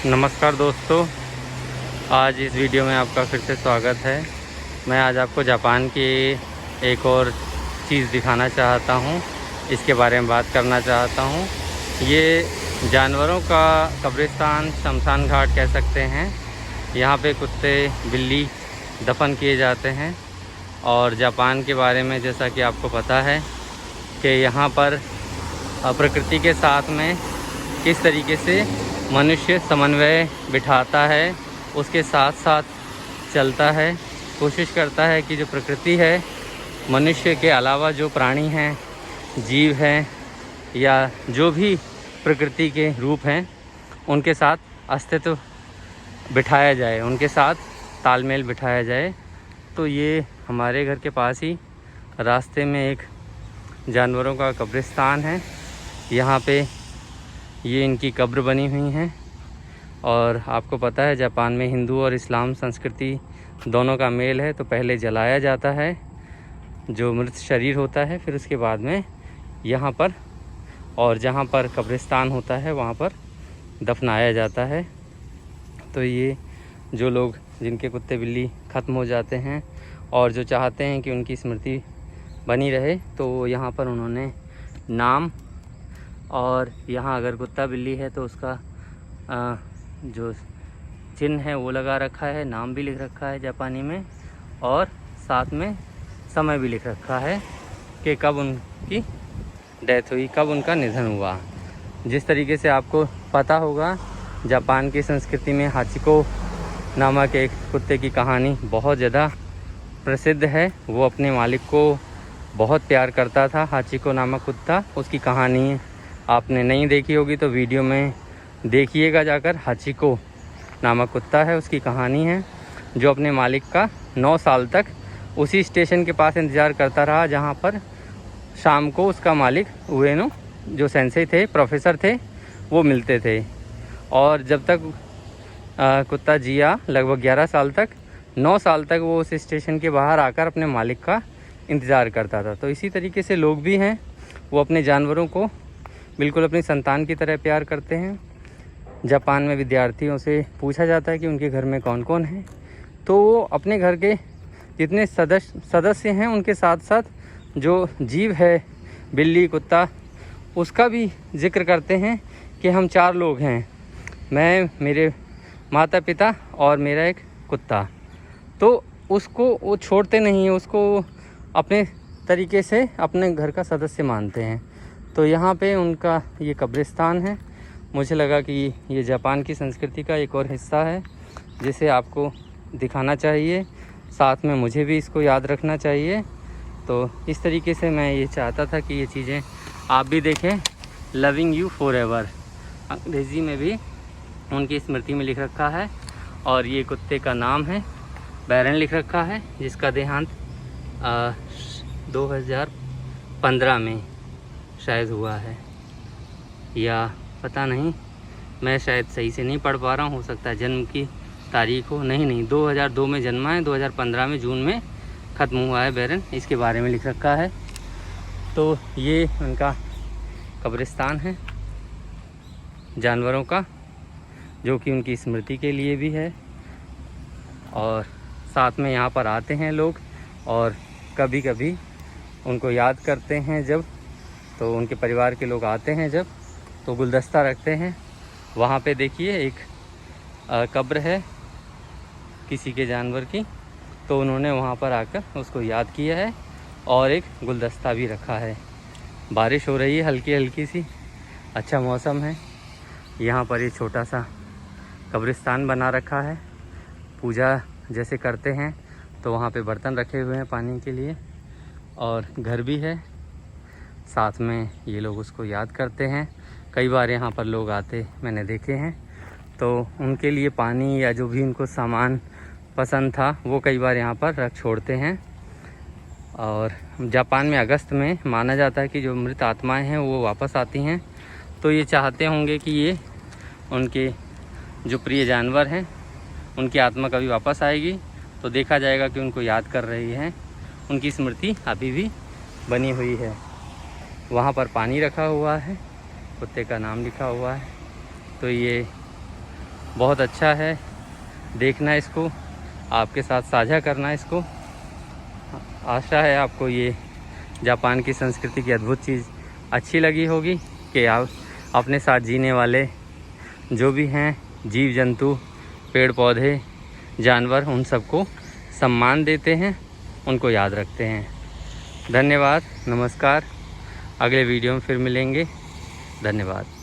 नमस्कार दोस्तों, आज इस वीडियो में आपका फिर से स्वागत है। मैं आज आपको जापान की एक और चीज़ दिखाना चाहता हूँ, इसके बारे में बात करना चाहता हूँ। ये जानवरों का कब्रिस्तान, शमशान घाट कह सकते हैं। यहाँ पे कुत्ते बिल्ली दफन किए जाते हैं। और जापान के बारे में जैसा कि आपको पता है कि यहाँ पर प्रकृति के साथ में किस तरीके से मनुष्य समन्वय बिठाता है, उसके साथ साथ चलता है, कोशिश करता है कि जो प्रकृति है, मनुष्य के अलावा जो प्राणी हैं, जीव हैं या जो भी प्रकृति के रूप हैं, उनके साथ अस्तित्व बिठाया जाए, उनके साथ तालमेल बिठाया जाए। तो ये हमारे घर के पास ही रास्ते में एक जानवरों का कब्रिस्तान है। यहाँ पे ये इनकी कब्र बनी हुई हैं। और आपको पता है जापान में हिंदू और इस्लाम संस्कृति दोनों का मेल है। तो पहले जलाया जाता है जो मृत शरीर होता है, फिर उसके बाद में यहाँ पर और जहाँ पर कब्रिस्तान होता है वहाँ पर दफनाया जाता है। तो ये जो लोग जिनके कुत्ते बिल्ली ख़त्म हो जाते हैं और जो चाहते हैं कि उनकी स्मृति बनी रहे, तो यहाँ पर उन्होंने नाम, और यहाँ अगर कुत्ता बिल्ली है तो उसका जो चिन्ह है वो लगा रखा है, नाम भी लिख रखा है जापानी में, और साथ में समय भी लिख रखा है कि कब उनकी डेथ हुई, कब उनका निधन हुआ। जिस तरीके से आपको पता होगा, जापान की संस्कृति में हाचिको नामक एक कुत्ते की कहानी बहुत ज़्यादा प्रसिद्ध है। वो अपने मालिक को बहुत प्यार करता था। हाचिको नामक कुत्ता, उसकी कहानी आपने नहीं देखी होगी तो वीडियो में देखिएगा जाकर। हाचिको नामक कुत्ता है, उसकी कहानी है, जो अपने मालिक का 9 साल तक उसी स्टेशन के पास इंतज़ार करता रहा जहाँ पर शाम को उसका मालिक उएनो जो सेंसेई थे, प्रोफेसर थे, वो मिलते थे। और जब तक कुत्ता जिया लगभग 11 साल तक, 9 साल तक वो उस स्टेशन के बाहर आकर अपने मालिक का इंतज़ार करता था। तो इसी तरीके से लोग भी हैं, वो अपने जानवरों को बिल्कुल अपनी संतान की तरह प्यार करते हैं। जापान में विद्यार्थियों से पूछा जाता है कि उनके घर में कौन कौन है, तो वो अपने घर के जितने सदस्य हैं उनके साथ साथ जो जीव है, बिल्ली, कुत्ता, उसका भी जिक्र करते हैं कि हम 4 लोग हैं, मैं, मेरे माता पिता और मेरा एक कुत्ता। तो उसको वो छोड़ते नहीं हैं, उसको अपने तरीके से अपने घर का सदस्य मानते हैं। तो यहाँ पे उनका ये कब्रिस्तान है। मुझे लगा कि ये जापान की संस्कृति का एक और हिस्सा है जिसे आपको दिखाना चाहिए, साथ में मुझे भी इसको याद रखना चाहिए। तो इस तरीके से मैं ये चाहता था कि ये चीज़ें आप भी देखें। लविंग यू फॉरएवर अंग्रेज़ी में भी उनकी स्मृति में लिख रखा है। और ये कुत्ते का नाम है बैरन लिख रखा है, जिसका देहांत 2015 में शायद हुआ है, या पता नहीं, मैं शायद सही से नहीं पढ़ पा रहा हूँ, हो सकता है जन्म की तारीख हो। नहीं 2002 में जन्मा है, 2015 में जून में ख़त्म हुआ है बैरन, इसके बारे में लिख रखा है। तो ये उनका कब्रिस्तान है जानवरों का, जो कि उनकी स्मृति के लिए भी है। और साथ में यहाँ पर आते हैं लोग और कभी कभी उनको याद करते हैं। जब तो उनके परिवार के लोग आते हैं जब, तो गुलदस्ता रखते हैं। वहाँ पे देखिए एक कब्र है किसी के जानवर की, तो उन्होंने वहाँ पर आकर उसको याद किया है और एक गुलदस्ता भी रखा है। बारिश हो रही है हल्की हल्की सी, अच्छा मौसम है। यहाँ पर ये छोटा सा कब्रिस्तान बना रखा है, पूजा जैसे करते हैं। तो वहाँ पे बर्तन रखे हुए हैं पानी के लिए, और घर भी है साथ में, ये लोग उसको याद करते हैं। कई बार यहाँ पर लोग आते मैंने देखे हैं, तो उनके लिए पानी या जो भी उनको सामान पसंद था वो कई बार यहाँ पर रख छोड़ते हैं। और जापान में अगस्त में माना जाता है कि जो मृत आत्माएं हैं वो वापस आती हैं। तो ये चाहते होंगे कि ये उनके जो प्रिय जानवर हैं उनकी आत्मा कभी वापस आएगी, तो देखा जाएगा कि उनको याद कर रही हैं, उनकी स्मृति अभी भी बनी हुई है। वहाँ पर पानी रखा हुआ है, कुत्ते का नाम लिखा हुआ है। तो ये बहुत अच्छा है। देखना इसको, आपके साथ साझा करना इसको। आशा है आपको ये जापान की संस्कृति की अद्भुत चीज़ अच्छी लगी होगी कि आप अपने साथ जीने वाले जो भी हैं जीव जंतु, पेड़ पौधे, जानवर, उन सबको सम्मान देते हैं, उनको याद रखते हैं। धन्यवाद, नमस्कार। अगले वीडियो में फिर मिलेंगे। धन्यवाद।